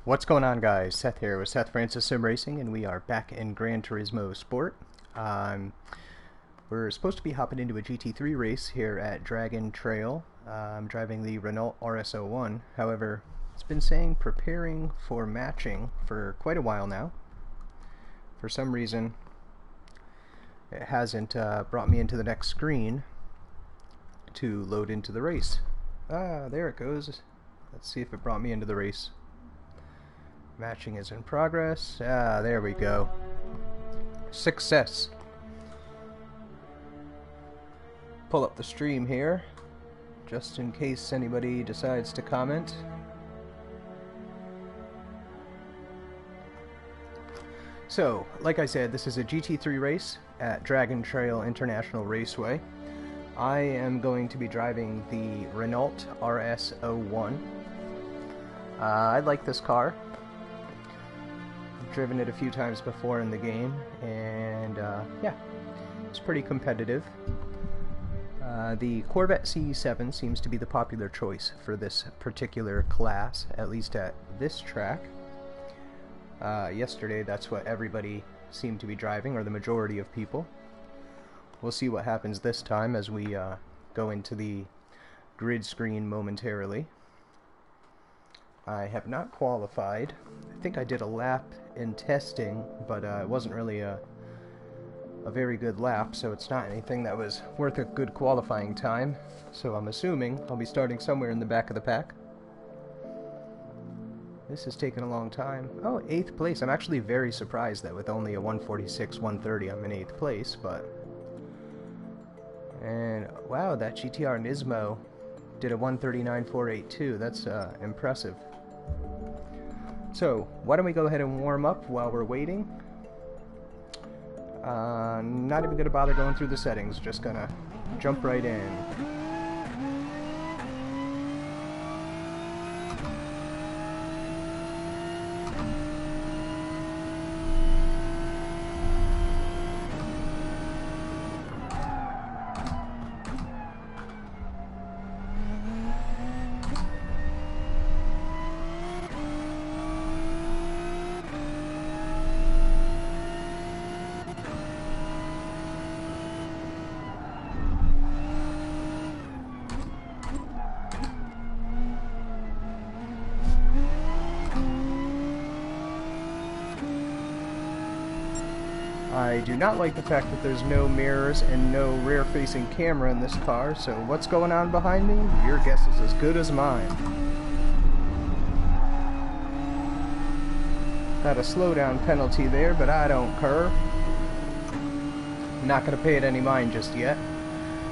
What's going on, guys? Seth here with Seth Francis Sim Racing, and we are back in Gran Turismo Sport. We're supposed to be hopping into a GT3 race here at Dragon Trail. I'm driving the Renault RS01. However, it's been saying preparing for matching for quite a while now. For some reason, it hasn't brought me into the next screen to load into the race. Ah, there it goes. Let's see if it brought me into the race. Matching is in progress. Ah, there we go. Success. Pull up the stream here, just in case anybody decides to comment. So, like I said, this is a GT3 race at Dragon Trail International Raceway. I am going to be driving the Renault RS01. I like this car. Driven it a few times before in the game, and yeah, it's pretty competitive. The Corvette C7 seems to be the popular choice for this particular class, at least at this track. Yesterday, that's what everybody seemed to be driving, or the majority of people. We'll see what happens this time as we go into the grid screen momentarily. I have not qualified. I think I did a lap in testing, but it wasn't really a very good lap, so it's not anything that was worth a good qualifying time. So I'm assuming I'll be starting somewhere in the back of the pack. This has taken a long time. Oh, 8th place. I'm actually very surprised that with only a 146, 130 I'm in 8th place, but... And wow, that GTR Nismo did a 139.482. That's impressive. So, why don't we go ahead and warm up while we're waiting? Not even going to bother going through the settings, just gonna jump right in. I do not like the fact that there's no mirrors and no rear-facing camera in this car, so what's going on behind me? Your guess is as good as mine. Got a slowdown penalty there, but I don't care. Not going to pay it any mind just yet.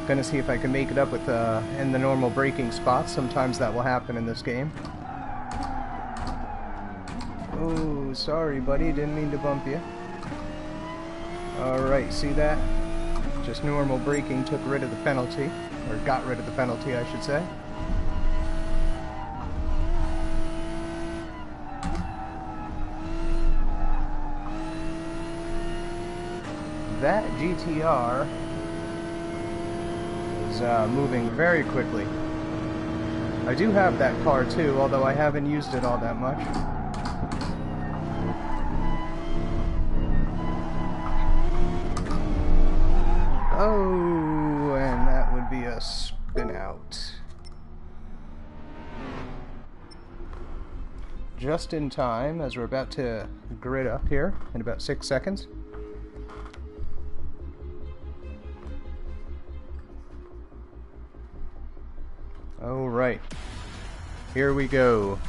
Gonna see if I can make it up with in the normal braking spots. Sometimes that will happen in this game. Oh, sorry buddy, didn't mean to bump you. Alright, see that? Just normal braking took rid of the penalty, or got rid of the penalty, I should say. That GTR is moving very quickly. I do have that car too, although I haven't used it all that much. Oh, and that would be a spin out. Just in time, as we're about to grid up here in about 6 seconds. Alright, here we go.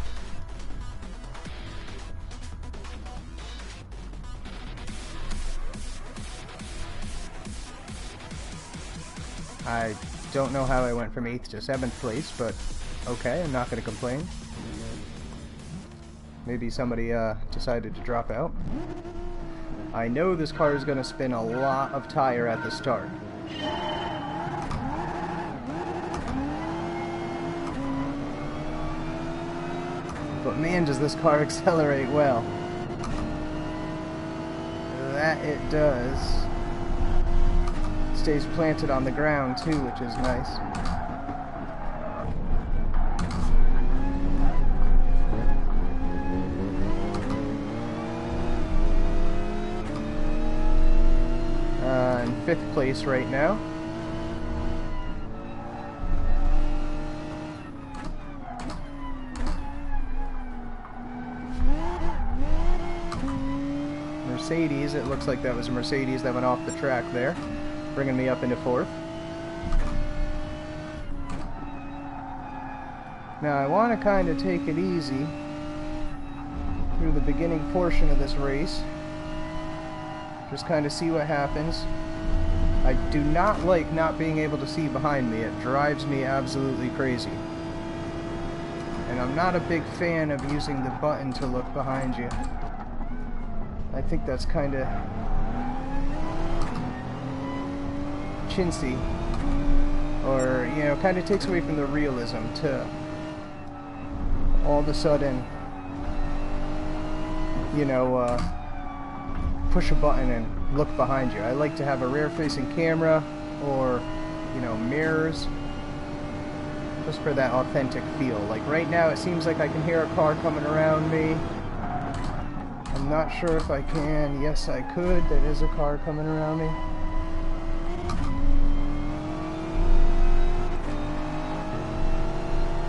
I don't know how I went from 8th to 7th place, but okay, I'm not going to complain. Maybe somebody decided to drop out. I know this car is going to spin a lot of tire at the start. But man, does this car accelerate well. That it does. stays planted on the ground too, which is nice. In 5th place right now. Mercedes, it looks like that was a Mercedes that went off the track there, bringing me up into 4th. Now I want to kind of take it easy through the beginning portion of this race. Just kind of see what happens. I do not like not being able to see behind me. It drives me absolutely crazy. And I'm not a big fan of using the button to look behind you. I think that's kind of chintzy, or, you know, kind of takes away from the realism to all of a sudden, you know, push a button and look behind you. I like to have a rear-facing camera or, you know, mirrors, just for that authentic feel. Like right now it seems like I can hear a car coming around me. I'm not sure if I can. Yes, I could. There is a car coming around me.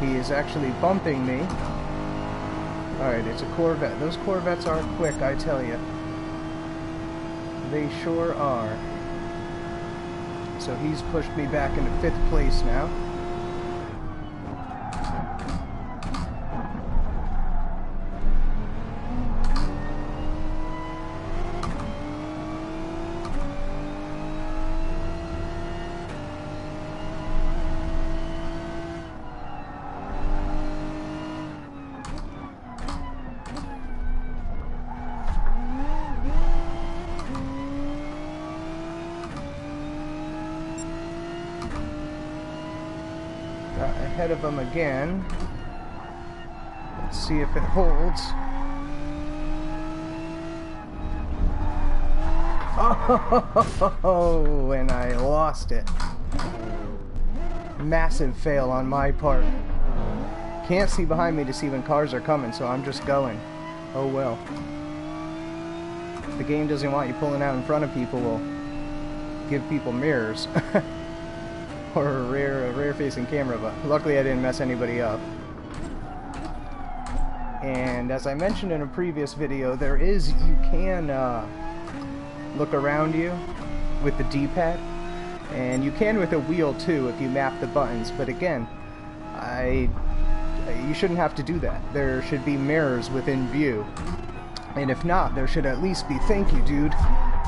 He is actually bumping me. Alright, it's a Corvette. Those Corvettes are quick, I tell you. They sure are. So he's pushed me back into 5th place now. Ahead of him again. Let's see if it holds. Oh, and I lost it. Massive fail on my part. Can't see behind me to see when cars are coming, so I'm just going. Oh well. If the game doesn't want you pulling out in front of people, well, give people mirrors. Or a rear-facing camera, but luckily I didn't mess anybody up. And as I mentioned in a previous video, you can look around you with the D-pad, and you can with a wheel too if you map the buttons. But again, you shouldn't have to do that. There should be mirrors within view, and if not, there should at least be. Thank you, dude.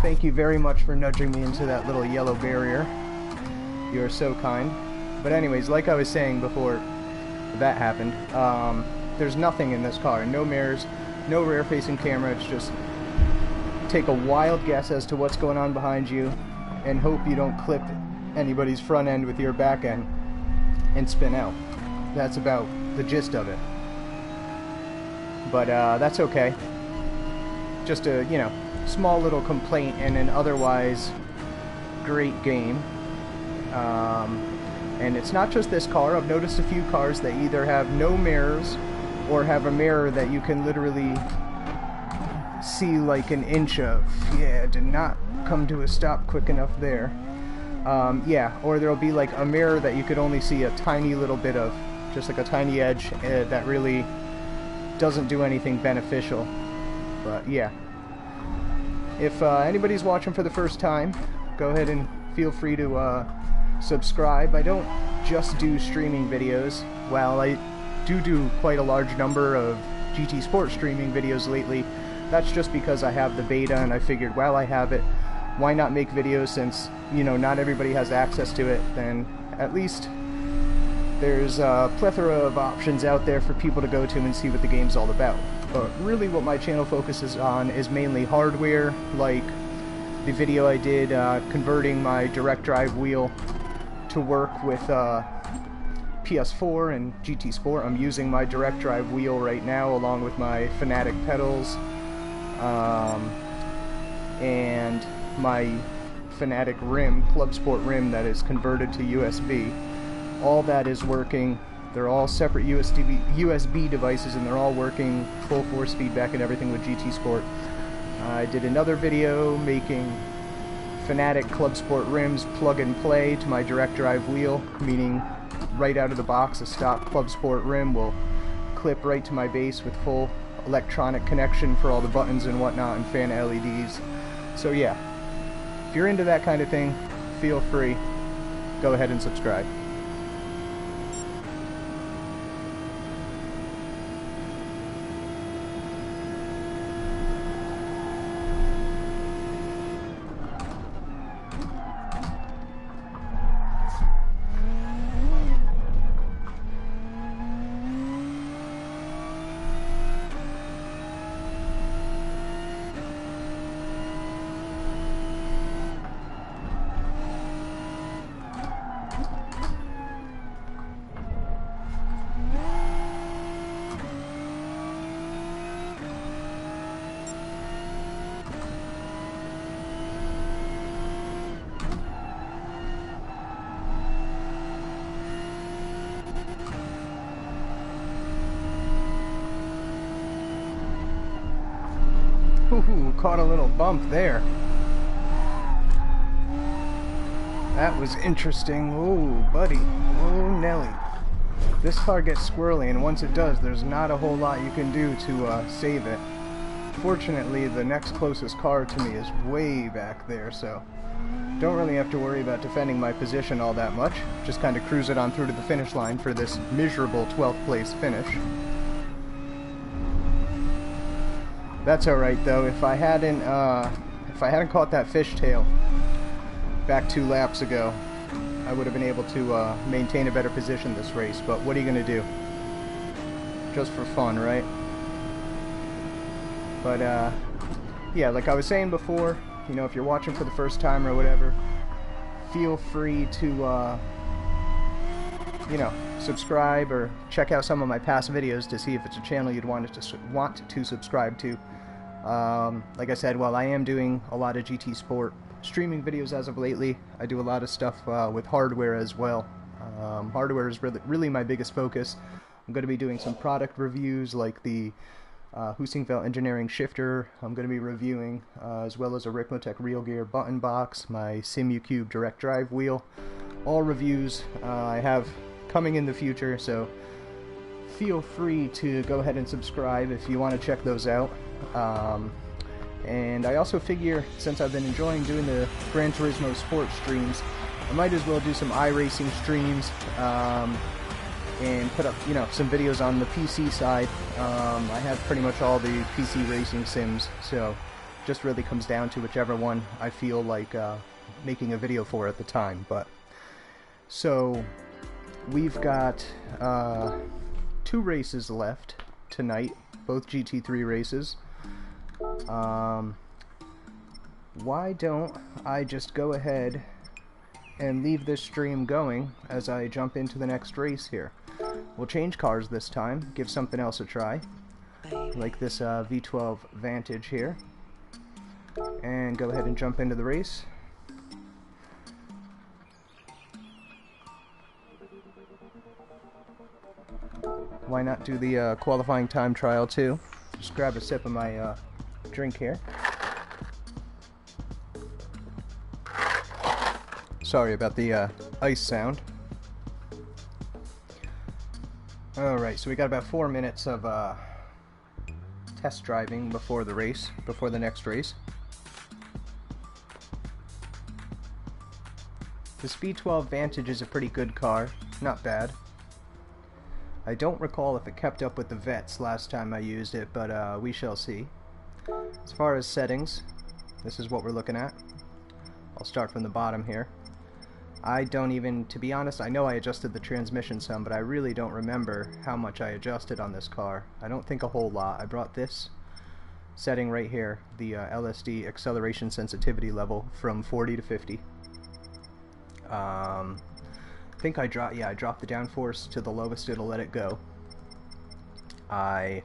Thank you very much for nudging me into that little yellow barrier. You're so kind. But anyways, like I was saying before that happened, there's nothing in this car. No mirrors, no rear-facing camera. It's just take a wild guess as to what's going on behind you and hope you don't clip anybody's front end with your back end and spin out. That's about the gist of it. But that's okay. Just a, you know, small little complaint in an otherwise great game. And it's not just this car. I've noticed a few cars that either have no mirrors or have a mirror that you can literally see like an inch of. Yeah, did not come to a stop quick enough there. Yeah, or there'll be like a mirror that you could only see a tiny little bit of, just like a tiny edge that really doesn't do anything beneficial. But yeah, if anybody's watching for the first time, go ahead and feel free to subscribe. I don't just do streaming videos. While I do quite a large number of GT Sport streaming videos lately, that's just because I have the beta and I figured while I have it, why not make videos, since, you know, not everybody has access to it. Then at least there's a plethora of options out there for people to go to and see what the game's all about. But really what my channel focuses on is mainly hardware, like the video I did converting my Direct Drive wheel to work with PS4 and GT Sport. I'm using my Direct Drive wheel right now along with my Fanatec pedals and my Fanatec rim, Clubsport rim that is converted to USB. All that is working. They're all separate USB devices, and they're all working full force feedback and everything with GT Sport. I did another video making Fanatec Clubsport rims plug and play to my direct drive wheel, meaning right out of the box a stock Clubsport rim will clip right to my base with full electronic connection for all the buttons and whatnot and fan LEDs. So yeah, if you're into that kind of thing, feel free, go ahead and subscribe. Ooh, caught a little bump there. That was interesting. Ooh, buddy. Oh, Nelly. This car gets squirrely, and once it does, there's not a whole lot you can do to save it. Fortunately, the next closest car to me is way back there, so don't really have to worry about defending my position all that much. Just kind of cruise it on through to the finish line for this miserable 12th place finish. That's alright though. If I hadn't caught that fishtail back 2 laps ago, I would have been able to maintain a better position this race. But what are you gonna do? Just for fun, right? But yeah, like I was saying before, you know, if you're watching for the first time or whatever, feel free to you know, subscribe or check out some of my past videos to see if it's a channel you'd want to subscribe to. Like I said, while I am doing a lot of GT Sport streaming videos as of lately, I do a lot of stuff with hardware as well. Hardware is really my biggest focus. I'm going to be doing some product reviews like the Husingfeld Engineering Shifter. I'm going to be reviewing as well as a Ricmotech RealGear button box, my SimuCube Direct Drive wheel. All reviews I have coming in the future, so feel free to go ahead and subscribe if you want to check those out. And I also figure, since I've been enjoying doing the Gran Turismo Sport streams, I might as well do some iRacing streams and put up, you know, some videos on the PC side. I have pretty much all the PC racing sims, so it just really comes down to whichever one I feel like making a video for at the time. But so we've got 2 races left tonight, both GT3 races. Why don't I just go ahead and leave this stream going as I jump into the next race here. We'll change cars this time, give something else a try, like this V12 Vantage here, and go ahead and jump into the race. Why not do the qualifying time trial too? Just grab a sip of my drink here. Sorry about the ice sound. Alright, so we got about 4 minutes of test driving before the race, before the next race. This V12 Vantage is a pretty good car, not bad. I don't recall if it kept up with the Vets last time I used it, but we shall see. As far as settings, this is what we're looking at. I'll start from the bottom here. I don't even, to be honest, I know I adjusted the transmission some, but I really don't remember how much I adjusted on this car. I don't think a whole lot. I brought this setting right here, the LSD acceleration sensitivity level, from 40 to 50. I think I dropped the downforce to the lowest it'll let it go. I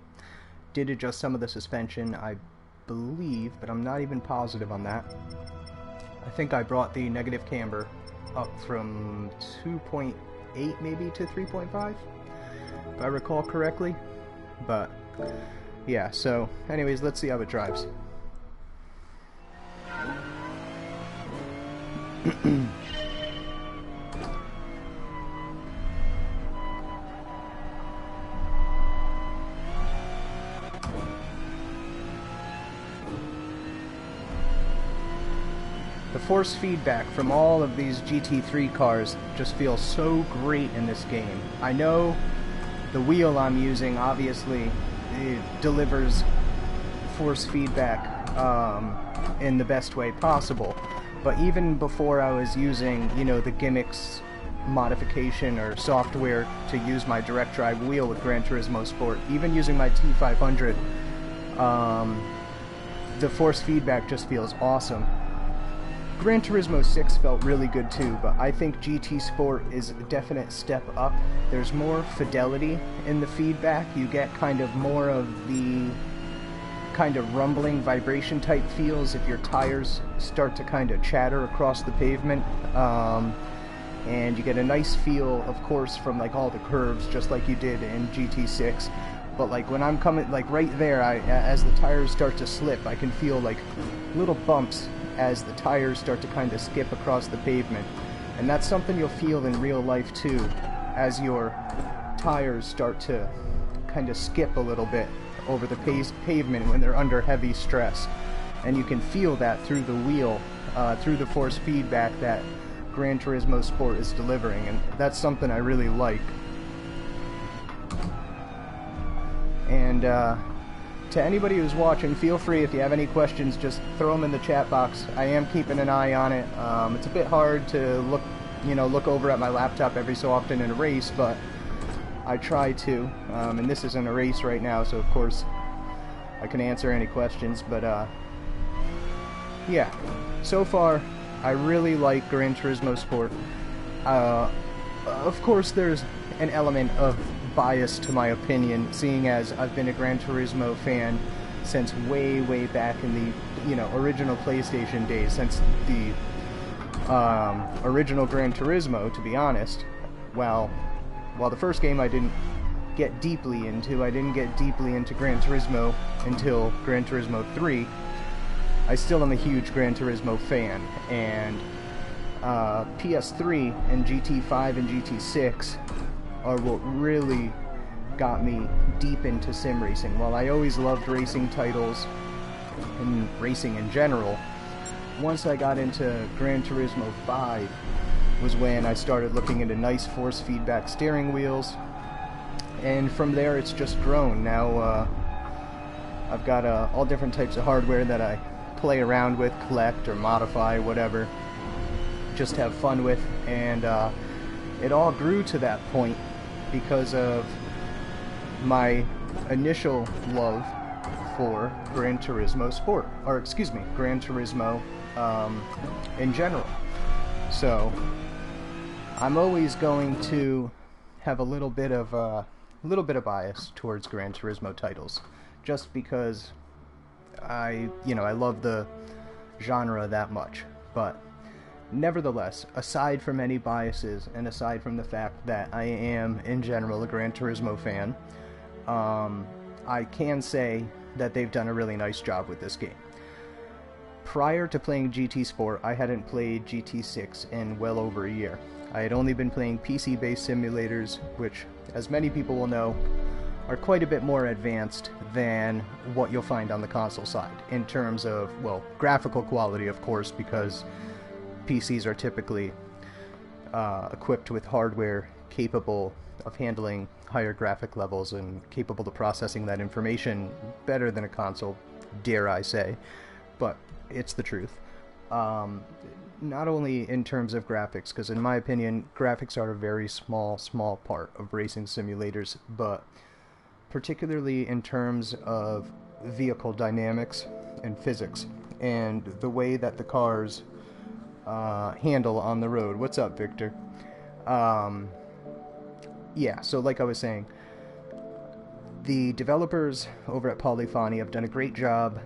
did adjust some of the suspension, I believe, but I'm not even positive on that. I think I brought the negative camber up from 2.8 maybe to 3.5, if I recall correctly. But yeah, so anyways, let's see how it drives. The force feedback from all of these GT3 cars just feels so great in this game. I know the wheel I'm using, obviously, it delivers force feedback in the best way possible. But even before I was using, you know, the GIMX modification or software to use my direct drive wheel with Gran Turismo Sport, even using my T500, the force feedback just feels awesome. Gran Turismo 6 felt really good too, but I think GT Sport is a definite step up. There's more fidelity in the feedback. You get kind of more of the kind of rumbling vibration type feels if your tires start to kind of chatter across the pavement. And you get a nice feel, of course, from like all the curves, just like you did in GT6. But like when I'm coming, like right there, as the tires start to slip, I can feel like little bumps as the tires start to kind of skip across the pavement. And that's something you'll feel in real life too, as your tires start to kind of skip a little bit over the pavement when they're under heavy stress. And you can feel that through the wheel, through the force feedback that Gran Turismo Sport is delivering, and that's something I really like. And to anybody who's watching, feel free, if you have any questions, just throw them in the chat box. I am keeping an eye on it. It's a bit hard to look over at my laptop every so often in a race, but I try to. And this isn't a race right now, so of course I can answer any questions. But yeah, so far I really like Gran Turismo Sport. Of course, there's an element of bias to my opinion, seeing as I've been a Gran Turismo fan since way back in the original PlayStation days, since the original Gran Turismo, to be honest. While the first game I didn't get deeply into Gran Turismo until Gran Turismo 3, I still am a huge Gran Turismo fan, and PS3 and GT5 and GT6 are what really got me deep into sim racing. While I always loved racing titles and racing in general, once I got into Gran Turismo 5 was when I started looking into nice force feedback steering wheels, and from there it's just grown. Now I've got all different types of hardware that I play around with, collect or modify, whatever, just have fun with, and it all grew to that point because of my initial love for Gran Turismo Sport, or excuse me, Gran Turismo in general. So I'm always going to have a little bit of bias towards Gran Turismo titles, just because I love the genre that much. But nevertheless, aside from any biases, and aside from the fact that I am, in general, a Gran Turismo fan, I can say that they've done a really nice job with this game. Prior to playing GT Sport, I hadn't played GT6 in well over a year. I had only been playing PC-based simulators, which, as many people will know, are quite a bit more advanced than what you'll find on the console side, in terms of, well, graphical quality, of course, because PCs are typically equipped with hardware capable of handling higher graphic levels and capable of processing that information better than a console, dare I say, but it's the truth. Not only in terms of graphics, because in my opinion, graphics are a very small part of racing simulators, but particularly in terms of vehicle dynamics and physics, and the way that the cars handle on the road. What's up, Victor? Yeah, so like I was saying, the developers over at Polyphony have done a great job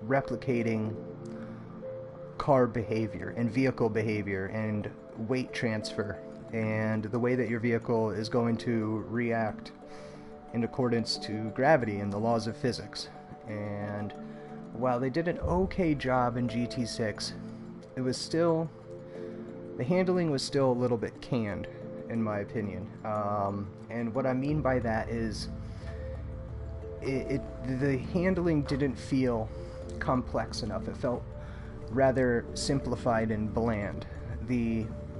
replicating car behavior and vehicle behavior and weight transfer and the way that your vehicle is going to react in accordance to gravity and the laws of physics. And while they did an okay job in GT6, it was still, the handling was still a little bit canned, in my opinion. And what I mean by that is the handling didn't feel complex enough. It felt rather simplified and bland.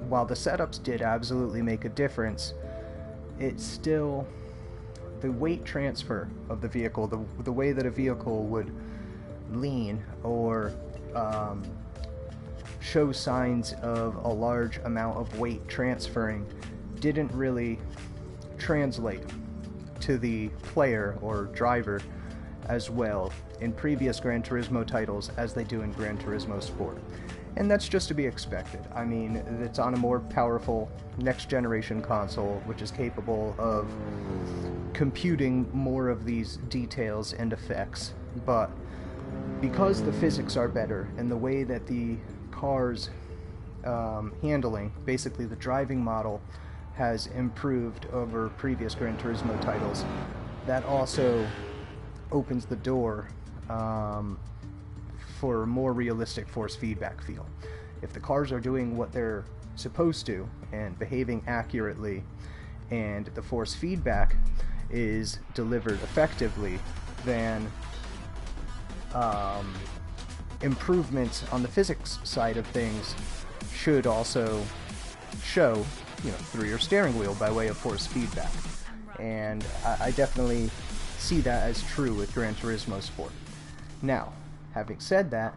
While the setups did absolutely make a difference, it's still the weight transfer of the vehicle, the way that a vehicle would lean or show signs of a large amount of weight transferring didn't really translate to the player or driver as well in previous Gran Turismo titles as they do in Gran Turismo Sport. And that's just to be expected. I mean, it's on a more powerful next generation console, which is capable of computing more of these details and effects. But because the physics are better and the way that the car's handling, basically the driving model, has improved over previous Gran Turismo titles, that also opens the door for a more realistic force feedback feel. If the cars are doing what they're supposed to and behaving accurately, and the force feedback is delivered effectively, then improvements on the physics side of things should also show, through your steering wheel by way of force feedback. And I definitely see that as true with Gran Turismo Sport. Now, having said that,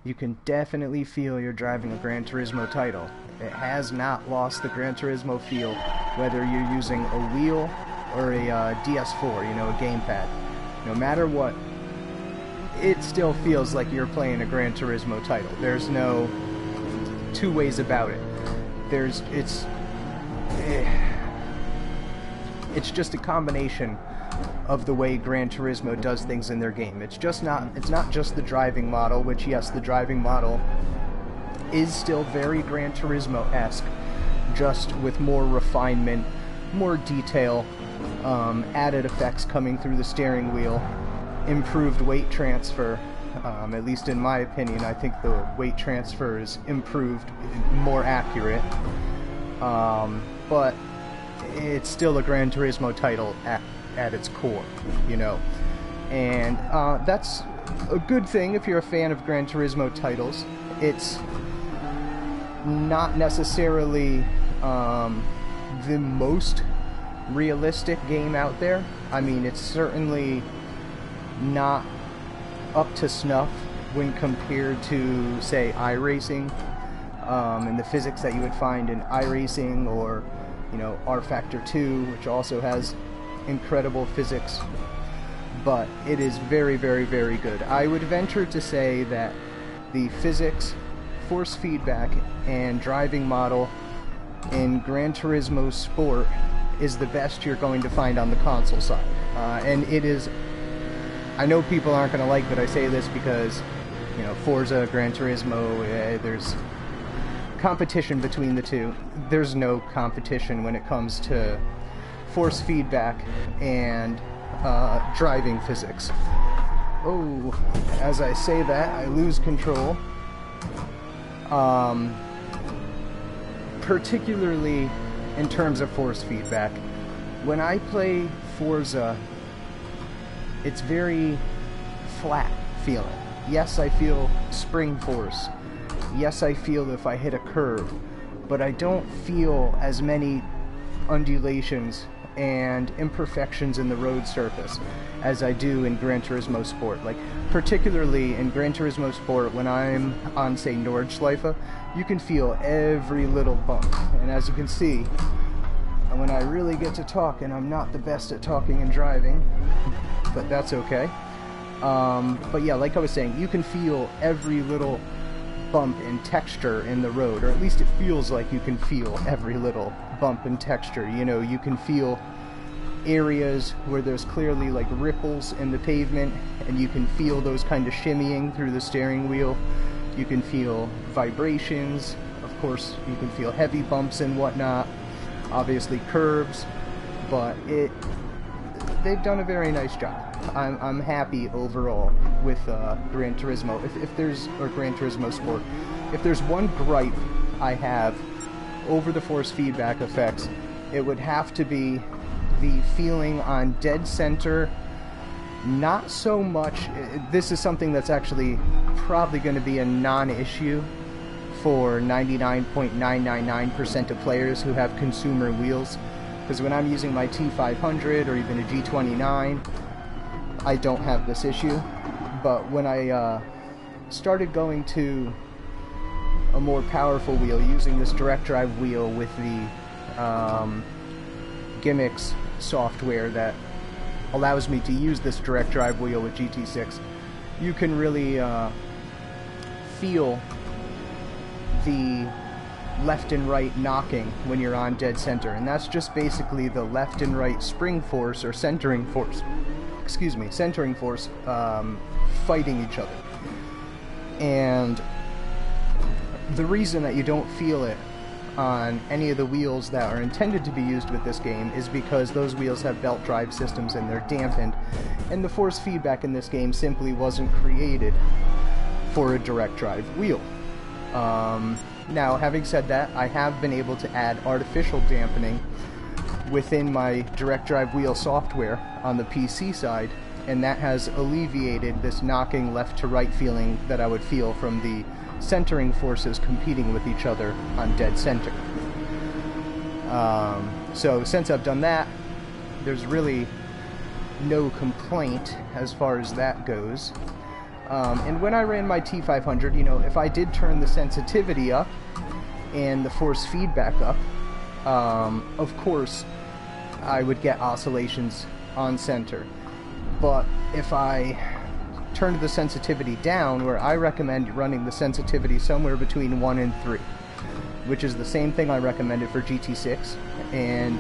you can definitely feel you're driving a Gran Turismo title. It has not lost the Gran Turismo feel, whether you're using a wheel or a DS4, a gamepad. No matter what, it still feels like you're playing a Gran Turismo title. There's no two ways about it. It's just a combination of the way Gran Turismo does things in their game. It's not just the driving model, which, yes, the driving model is still very Gran Turismo-esque, just with more refinement, more detail, added effects coming through the steering wheel, improved weight transfer. At least in my opinion, I think the weight transfer is improved, more accurate, but it's still a Gran Turismo title at its core, and that's a good thing if you're a fan of Gran Turismo titles. It's not necessarily the most realistic game out there. I mean, it's certainly not up to snuff when compared to, say, iRacing, and the physics that you would find in iRacing, or R-Factor 2, which also has incredible physics. But it is very, very, very good. I would venture to say that the physics, force feedback, and driving model in Gran Turismo Sport is the best you're going to find on the console side. And it is, I know people aren't going to like that I say this because, Forza, Gran Turismo, there's competition between the two. There's no competition when it comes to force feedback and driving physics. Oh, as I say that, I lose control. Particularly in terms of force feedback. When I play Forza, it's very flat feeling. Yes, I feel spring force. Yes, I feel if I hit a curve, but I don't feel as many undulations and imperfections in the road surface as I do in Gran Turismo Sport. Like, particularly in Gran Turismo Sport, when I'm on, say, Nordschleife, you can feel every little bump. And as you can see, when I really get to talk, and I'm not the best at talking and driving, but that's okay. But yeah, like I was saying, you can feel every little bump and texture in the road, or at least it feels like you can feel every little bump and texture. You can feel areas where there's clearly like ripples in the pavement, and you can feel those kind of shimmying through the steering wheel. You can feel vibrations. Of course, you can feel heavy bumps and whatnot. Obviously curves, but they've done a very nice job. I'm happy overall with Gran Turismo. Or Gran Turismo Sport. If there's one gripe I have over the force feedback effects, it would have to be the feeling on dead center. Not so much. This is something that's actually probably going to be a non-issue for 99.999% of players who have consumer wheels, because when I'm using my T500 or even a G29, I don't have this issue. But when I started going to a more powerful wheel, using this Direct Drive wheel with the GIMX software that allows me to use this Direct Drive wheel with GT6, you can really feel the left and right knocking when you're on dead center, and that's just basically the left and right spring force, or centering force, fighting each other. And the reason that you don't feel it on any of the wheels that are intended to be used with this game is because those wheels have belt drive systems and they're dampened, and the force feedback in this game simply wasn't created for a direct drive wheel. Now, having said that, I have been able to add artificial dampening within my direct drive wheel software on the PC side, and that has alleviated this knocking left to right feeling that I would feel from the centering forces competing with each other on dead center. So since I've done that, there's really no complaint as far as that goes. And when I ran my T500, you know, if I did turn the sensitivity up and the force feedback up, of course I would get oscillations on center. But if I turned the sensitivity down, where I recommend running the sensitivity somewhere between 1 and 3, which is the same thing I recommended for GT6, and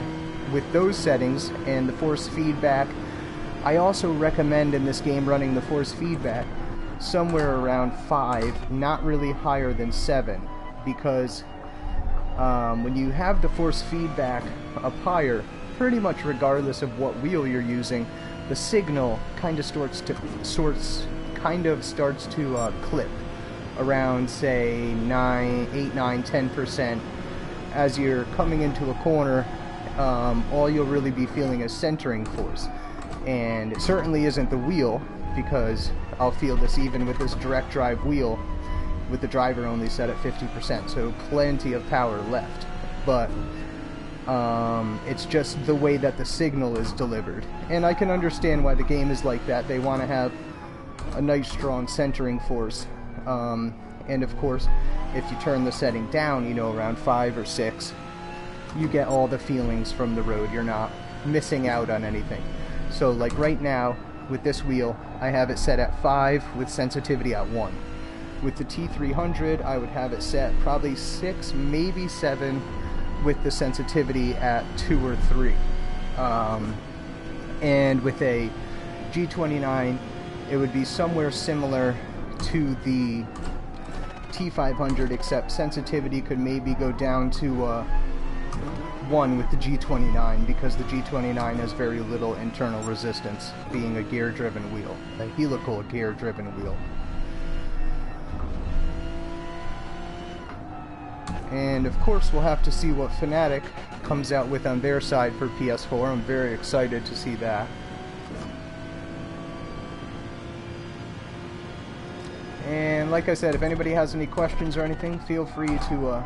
with those settings and the force feedback, I also recommend in this game running the force feedback somewhere around 5, not really higher than 7, because when you have the force feedback up higher, pretty much regardless of what wheel you're using, the signal kind of starts to clip around, say, 8, 9, 10%. As you're coming into a corner, all you'll really be feeling is centering force. And it certainly isn't the wheel, because I'll feel this even with this direct drive wheel with the driver only set at 50%, so plenty of power left. But it's just the way that the signal is delivered. And I can understand why the game is like that. They want to have a nice strong centering force. And of course, if you turn the setting down, you know, around 5 or 6, you get all the feelings from the road. You're not missing out on anything. So like right now, with this wheel, I have it set at 5 with sensitivity at 1. With the T300, I would have it set probably 6, maybe 7, with the sensitivity at 2 or 3. And with a G29, it would be somewhere similar to the T500, except sensitivity could maybe go down to 1 with the G29, because the G29 has very little internal resistance, being a gear-driven wheel, a helical gear-driven wheel. And of course we'll have to see what Fanatec comes out with on their side for PS4. I'm very excited to see that. And like I said, if anybody has any questions or anything, feel free to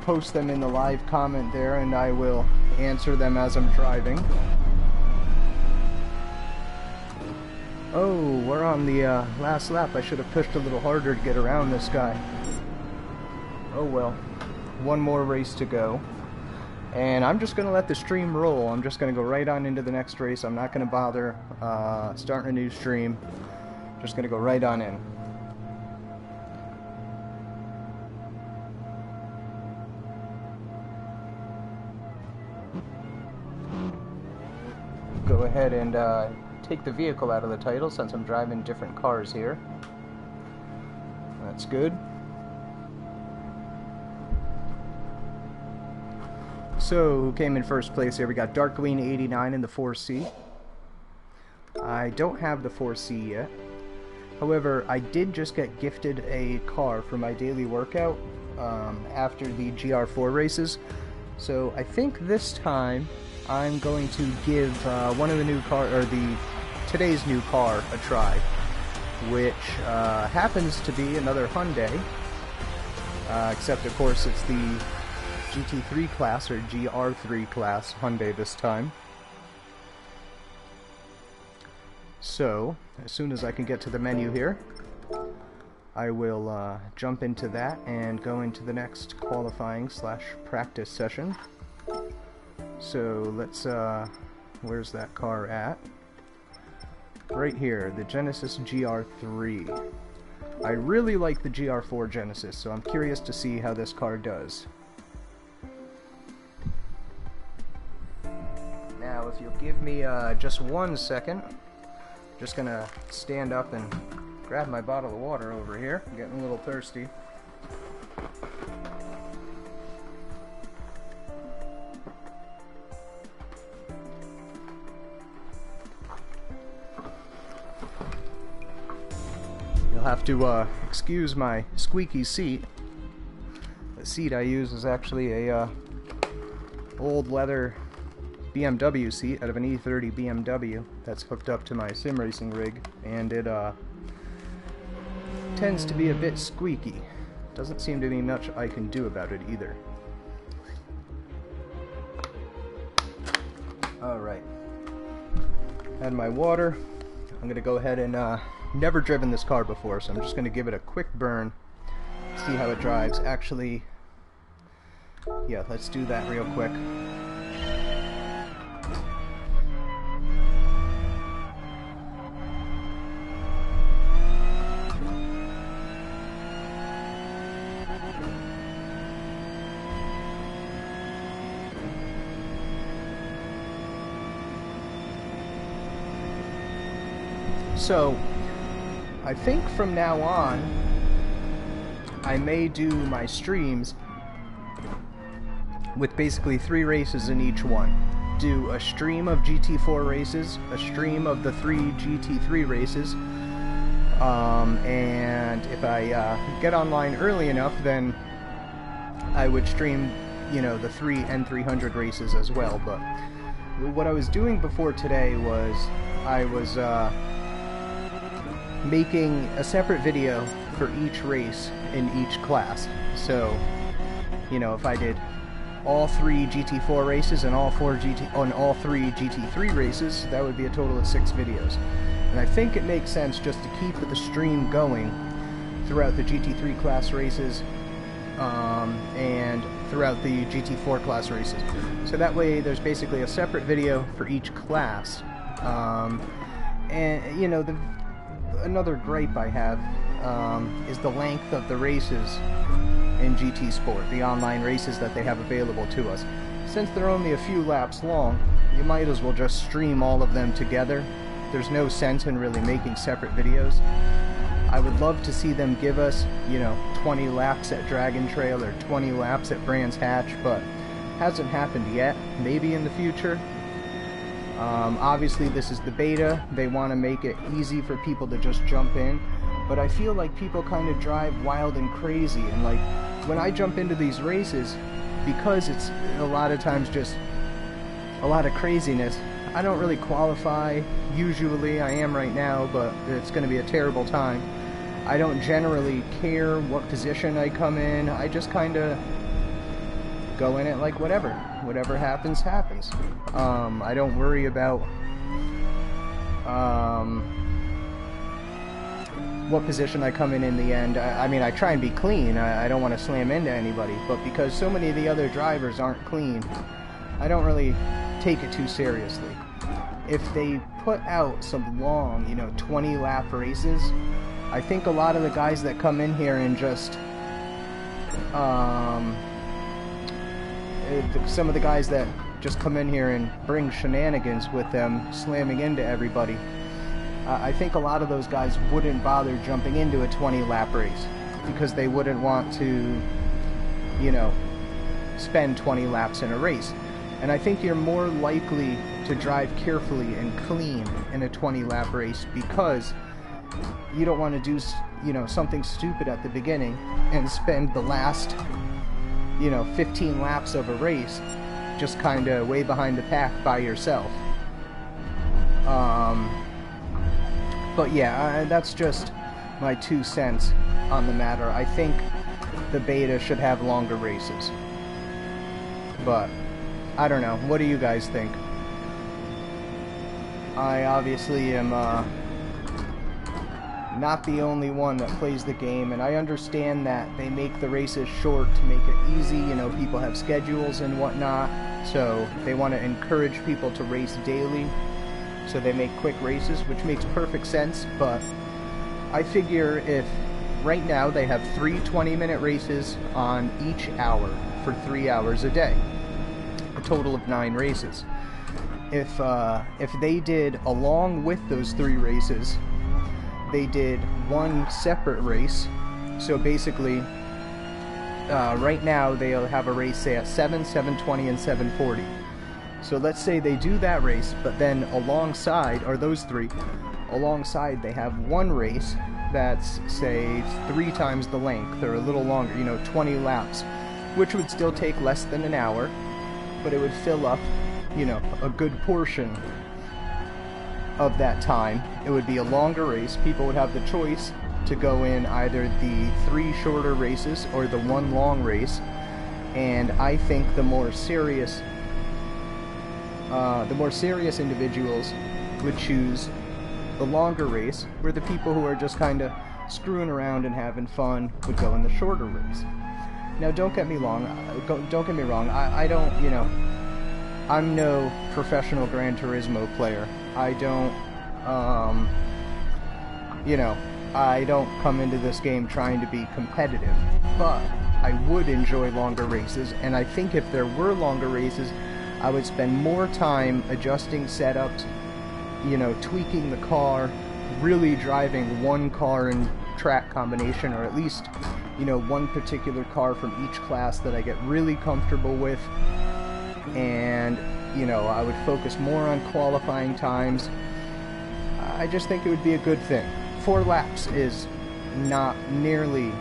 post them in the live comment there, and I will answer them as I'm driving. Oh, we're on the last lap. I should have pushed a little harder to get around this guy. Oh well. One more race to go. And I'm just going to let the stream roll. I'm just going to go right on into the next race. I'm not going to bother starting a new stream. Just going to go right on in. Go ahead and take the vehicle out of the title, since I'm driving different cars here. That's good. So, who came in first place here? We got Darkwing89 in the 4C. I don't have the 4C yet. However, I did just get gifted a car for my daily workout after the Gr.4 races. So I think this time I'm going to give one of the new car, or today's new car, a try, which happens to be another Hyundai, except of course it's the GT3 class or Gr.3 class Hyundai this time. So as soon as I can get to the menu here, I will jump into that and go into the next qualifying / practice session. So let's, where's that car at? Right here, the Genesis Gr.3. I really like the Gr.4 Genesis, so I'm curious to see how this car does. Now, if you'll give me just 1 second, I'm just gonna stand up and grab my bottle of water over here. I'm getting a little thirsty. You'll have to excuse my squeaky seat. The seat I use is actually a old leather BMW seat out of an E30 BMW that's hooked up to my sim racing rig, and it tends to be a bit squeaky. Doesn't seem to be much I can do about it either. Alright. Had my water. I'm gonna go ahead and never driven this car before, so I'm just gonna give it a quick burn, see how it drives. Actually, yeah, let's do that real quick. So, I think from now on, I may do my streams with basically 3 races in each one. Do a stream of GT4 races, a stream of the 3 GT3 races, and if I get online early enough, then I would stream, you know, the 3 N300 races as well. But what I was doing before today was I was making a separate video for each race in each class. So, you know, if I did all 3 GT4 races and all 3 GT3 races, that would be a total of 6 videos. And I think it makes sense just to keep the stream going throughout the GT3 class races and throughout the GT4 class races. So that way there's basically a separate video for each class. And, you know, another gripe I have is the length of the races in GT Sport, the online races that they have available to us. Since they're only a few laps long, you might as well just stream all of them together. There's no sense in really making separate videos. I would love to see them give us, you know, 20 laps at Dragon Trail or 20 laps at Brands Hatch, but hasn't happened yet. Maybe in the future. Obviously this is the beta. They want to make it easy for people to just jump in, but I feel like people kind of drive wild and crazy, and like when I jump into these races, because it's a lot of times just a lot of craziness, I don't really qualify. Usually I am right now, but it's going to be a terrible time. I don't generally care what position I come in. I just kind of go in it like whatever happens, happens. I don't worry about what position I come in the end. I mean, I try and be clean. I don't want to slam into anybody, but because so many of the other drivers aren't clean, I don't really take it too seriously. If they put out some long, you know, 20 lap races, I think a lot of the guys that come in here and just some of the guys that just come in here and bring shenanigans with them, slamming into everybody, I think a lot of those guys wouldn't bother jumping into a 20 lap race. because they wouldn't want to, you know, spend 20 laps in a race. And I think you're more likely to drive carefully and clean in a 20-lap race because you don't want to do, you know, something stupid at the beginning and spend the last, you know, 15 laps of a race just kind of way behind the pack by yourself. But yeah, that's just my 2 cents on the matter. I think the beta should have longer races. But I don't know. What do you guys think? I obviously am not the only one that plays the game, and I understand that they make the races short to make it easy. You know, people have schedules and whatnot, so they want to encourage people to race daily, so they make quick races, which makes perfect sense. But I figure if right now they have 3 20-minute races on each hour for 3 hours a day, a total of 9 races. If they did, along with those 3 races, they did 1 separate race. So basically, right now they'll have a race, say, at 7, 7:20, and 7:40. So let's say they do that race, but then alongside, or those 3, alongside they have 1 race that's, say, 3 times the length, or a little longer, you know, 20 laps, which would still take less than an hour, but it would fill up, you know, a good portion of that time. It would be a longer race. People would have the choice to go in either the 3 shorter races or the 1 long race, and I think the more serious individuals would choose the longer race, where the people who are just kind of screwing around and having fun would go in the shorter race. Now, don't get me wrong. I don't, you know, I'm no professional Gran Turismo player. I don't, you know, I don't come into this game trying to be competitive, but I would enjoy longer races, and I think if there were longer races, I would spend more time adjusting setups, you know, tweaking the car, really driving 1 car and track combination, or at least, you know, 1 particular car from each class that I get really comfortable with. And, you know, I would focus more on qualifying times. I just think it would be a good thing. 4 laps is not nearly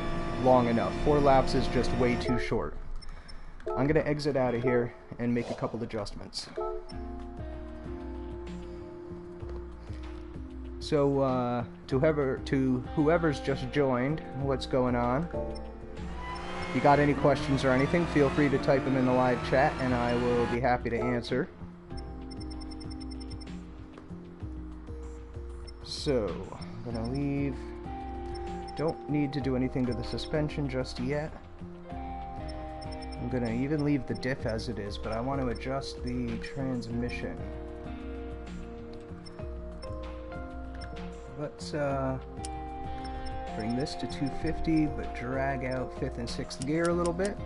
long enough. 4 laps is just way too short. I'm gonna exit out of here and make a couple adjustments. So, to whoever's just joined, what's going on? If you got any questions or anything, feel free to type them in the live chat, and I will be happy to answer. So, I'm gonna leave. Don't need to do anything to the suspension just yet. I'm gonna even leave the diff as it is, but I want to adjust the transmission. Let's bring this to 250, but drag out 5th and 6th gear a little bit.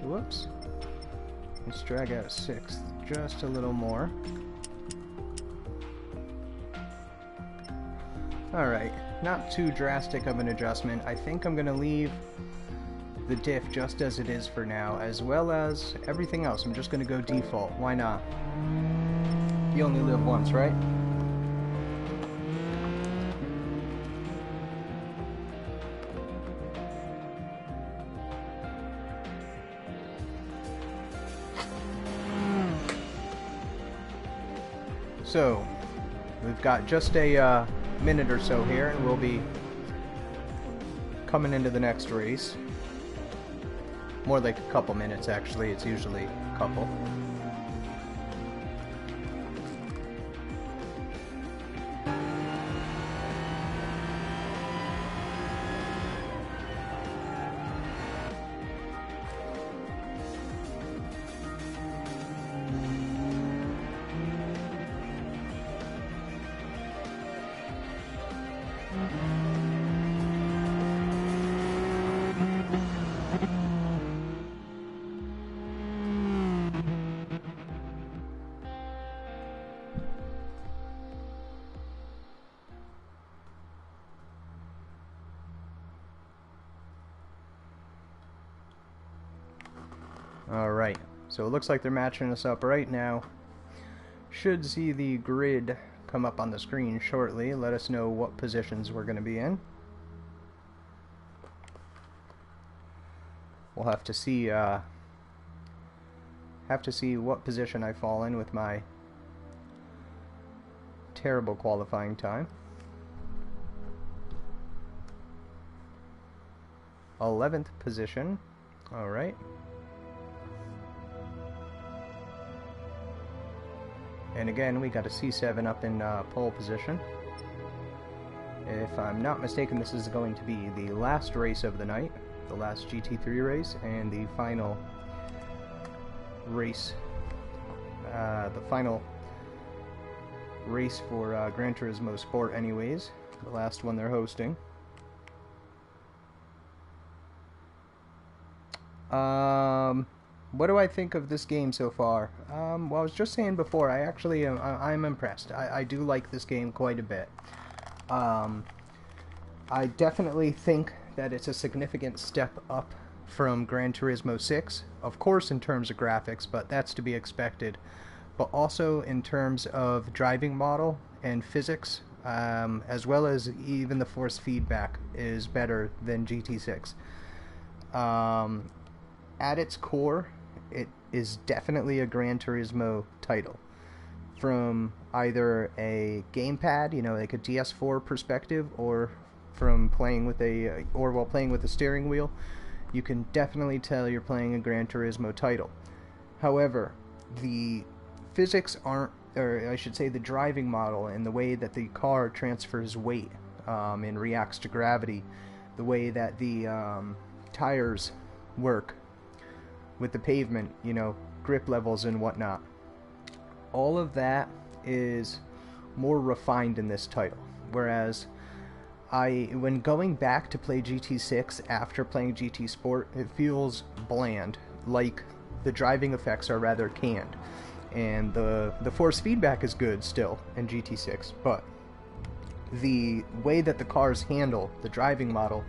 Whoops. Let's drag out 6th just a little more. Alright, not too drastic of an adjustment. I think I'm going to leave the diff just as it is for now, as well as everything else. I'm just going to go default. Why not? You only live once, right? So, we've got just a minute or so here, and we'll be coming into the next race. More like a couple minutes, actually. It's usually a couple. Alright, so it looks like they're matching us up right now. Should see the grid come up on the screen shortly, let us know what positions we're going to be in. We'll have to see what position I fall in with my terrible qualifying time. 11th position. Alright. And again, we got a C7 up in pole position. If I'm not mistaken, this is going to be the last race of the night, the last GT3 race, and the final race, for Gran Turismo Sport anyways, the last one they're hosting. What do I think of this game so far? Well, I was just saying before, I'm impressed. I do like this game quite a bit. I definitely think that it's a significant step up from Gran Turismo 6, of course in terms of graphics, but that's to be expected, but also in terms of driving model and physics, as well as even the force feedback is better than GT6. At its core, it is definitely a Gran Turismo title. From either a gamepad, like a DS4 perspective, or from playing with while playing with a steering wheel, you can definitely tell you're playing a Gran Turismo title. However, the physics aren't, or I should say the driving model and the way that the car transfers weight and reacts to gravity, the way that the tires work with the pavement, grip levels and whatnot. All of that is more refined in this title. Whereas when going back to play GT6 after playing GT Sport, it feels bland, like the driving effects are rather canned. And the force feedback is good still in GT6, but the way that the cars handle the driving model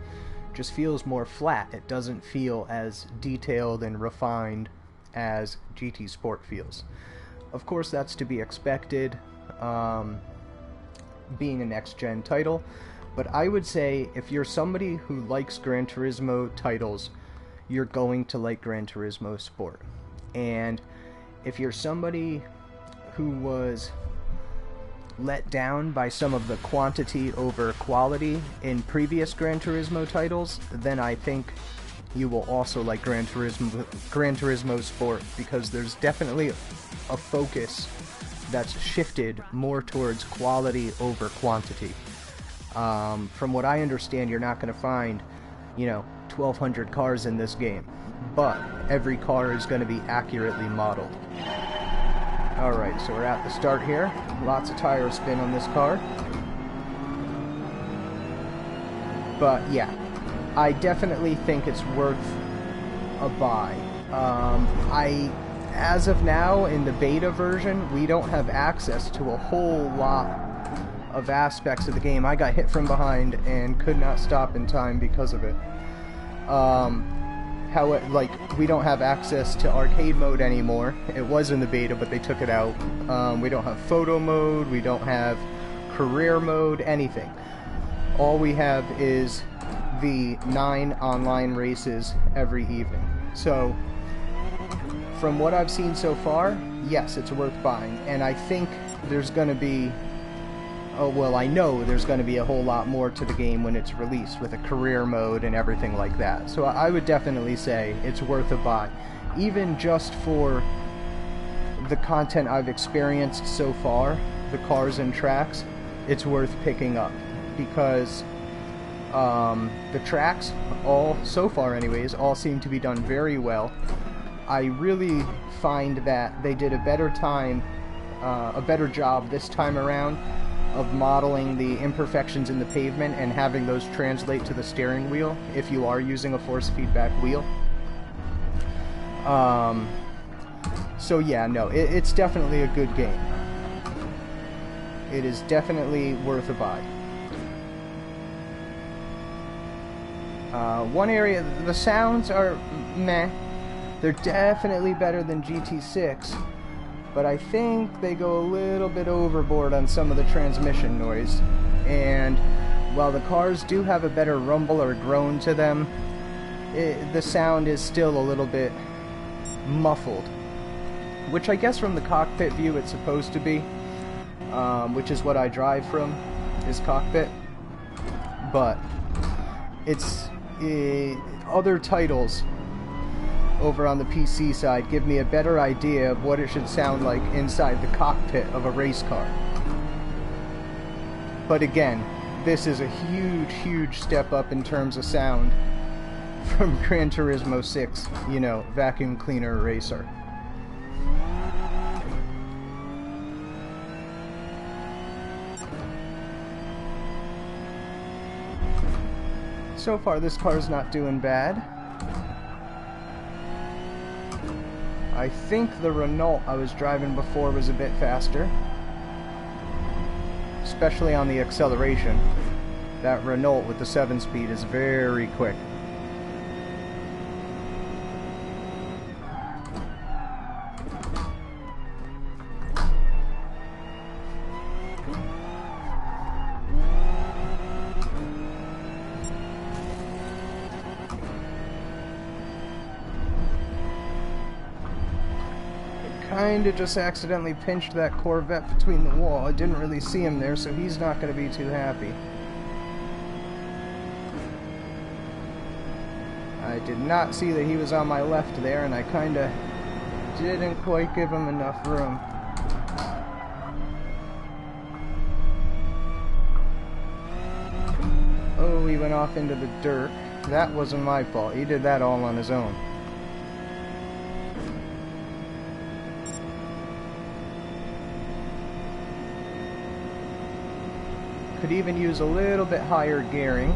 just feels more flat. It doesn't feel as detailed and refined as GT Sport feels. Of course, that's to be expected, being a next-gen title, but I would say if you're somebody who likes Gran Turismo titles, you're going to like Gran Turismo Sport. And if you're somebody who was let down by some of the quantity over quality in previous Gran Turismo titles, then I think you will also like Gran Turismo Sport, because there's definitely a focus that's shifted more towards quality over quantity. From what I understand, you're not going to find, 1,200 cars in this game, but every car is going to be accurately modeled. Alright, so we're at the start here. Lots of tire spin on this car. But yeah, I definitely think it's worth a buy. As of now, in the beta version, we don't have access to a whole lot of aspects of the game. I got hit from behind and could not stop in time because of it. We don't have access to arcade mode anymore. It was in the beta, but they took it out. We don't have photo mode, we don't have career mode, anything. All we have is the 9 online races every evening. So, from what I've seen so far, yes, it's worth buying. And I think there's going to be, I know there's going to be a whole lot more to the game when it's released, with a career mode and everything like that. So I would definitely say it's worth a buy. Even just for the content I've experienced so far, the cars and tracks, it's worth picking up. Because the tracks, so far anyways, all seem to be done very well. I really find that they did a better job this time around of modeling the imperfections in the pavement and having those translate to the steering wheel if you are using a force feedback wheel. So yeah, no, it's definitely a good game. It is definitely worth a buy. One area, the sounds are meh. They're definitely better than GT6, but I think they go a little bit overboard on some of the transmission noise. And while the cars do have a better rumble or groan to them, the sound is still a little bit muffled, which I guess from the cockpit view it's supposed to be, which is what I drive from, is cockpit. But it's other titles over on the PC side give me a better idea of what it should sound like inside the cockpit of a race car. But again, this is a huge step up in terms of sound from Gran Turismo 6, you know, vacuum cleaner racer. So far this car's not doing bad. I think the Renault I was driving before was a bit faster, especially on the acceleration. That Renault with the 7-speed is very quick. Kinda just accidentally pinched that Corvette between the wall. I didn't really see him there, so he's not going to be too happy. I did not see that he was on my left there, and I kinda didn't quite give him enough room. Oh, he went off into the dirt. That wasn't my fault. He did that all on his own. Could even use a little bit higher gearing.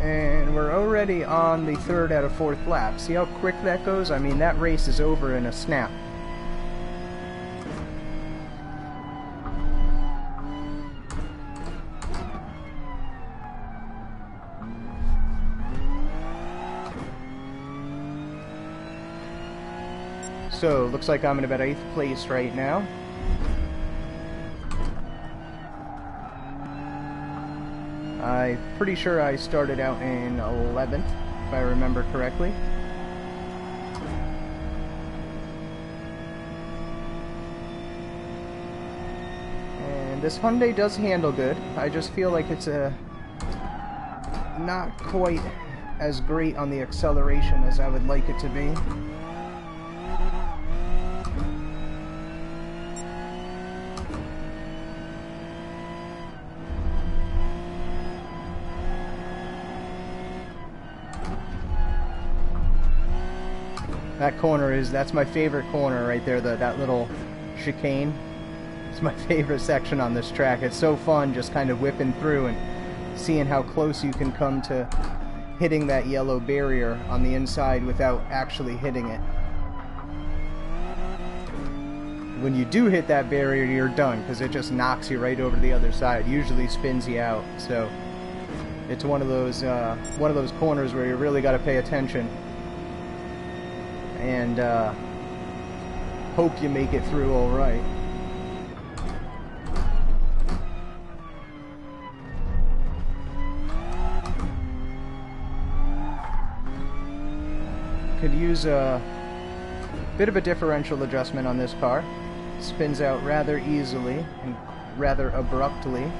And we're already on the 3rd out of 4th lap. See how quick that goes? I mean, that race is over in a snap. So, looks like I'm in about 8th place right now. I'm pretty sure I started out in 11th, if I remember correctly. And this Hyundai does handle good. I just feel like it's not quite as great on the acceleration as I would like it to be. That corner that's my favorite corner right there, that little chicane. It's my favorite section on this track. It's so fun just kind of whipping through and seeing how close you can come to hitting that yellow barrier on the inside without actually hitting it. When you do hit that barrier, you're done, because it just knocks you right over to the other side. Usually spins you out. So it's one of those corners where you really got to pay attention and hope you make it through all right. Could use a bit of a differential adjustment on this car. Spins out rather easily and rather abruptly.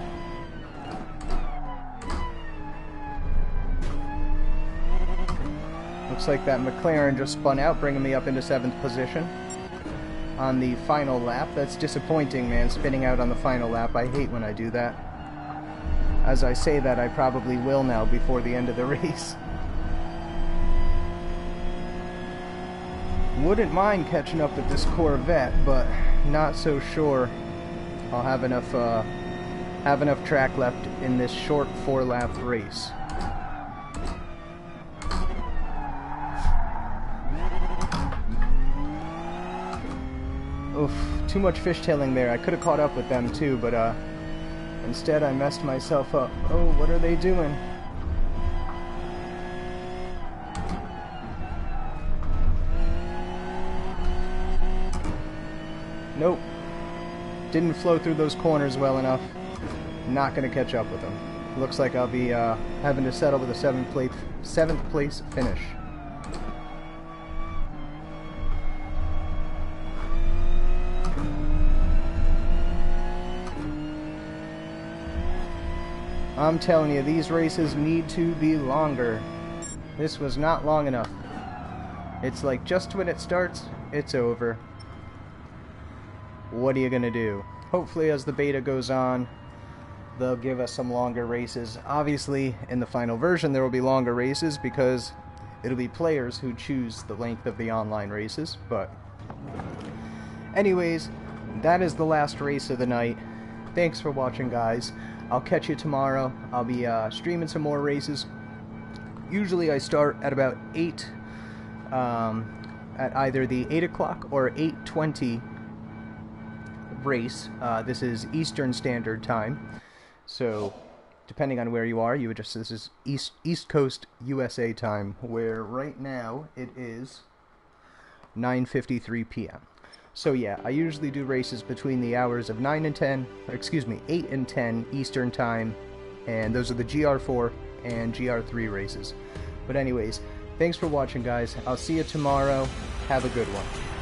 Looks like that McLaren just spun out, bringing me up into 7th position on the final lap. That's disappointing, man, spinning out on the final lap. I hate when I do that. As I say that, I probably will now before the end of the race. Wouldn't mind catching up with this Corvette, but not so sure I'll have enough track left in this short 4-lap race. Oof, too much fishtailing there. I could have caught up with them too, but Instead, I messed myself up. Oh, what are they doing? Nope. Didn't flow through those corners well enough. Not gonna catch up with them. Looks like I'll be having to settle with a seventh place finish. I'm telling you, these races need to be longer. This was not long enough. It's like just when it starts, it's over. What are you gonna do? Hopefully as the beta goes on, they'll give us some longer races. Obviously, in the final version there will be longer races because it'll be players who choose the length of the online races. But anyways, that is the last race of the night. Thanks for watching, guys. I'll catch you tomorrow. I'll be streaming some more races. Usually I start at about 8, at either the 8 o'clock or 8:20 race. This is Eastern Standard Time. So, depending on where you are, you would just, this is East Coast USA time, where right now it is 9:53 p.m. So yeah, I usually do races between the hours of 8 and 10 Eastern Time, and those are the Gr.4 and Gr.3 races. But anyways, thanks for watching, guys. I'll see you tomorrow. Have a good one.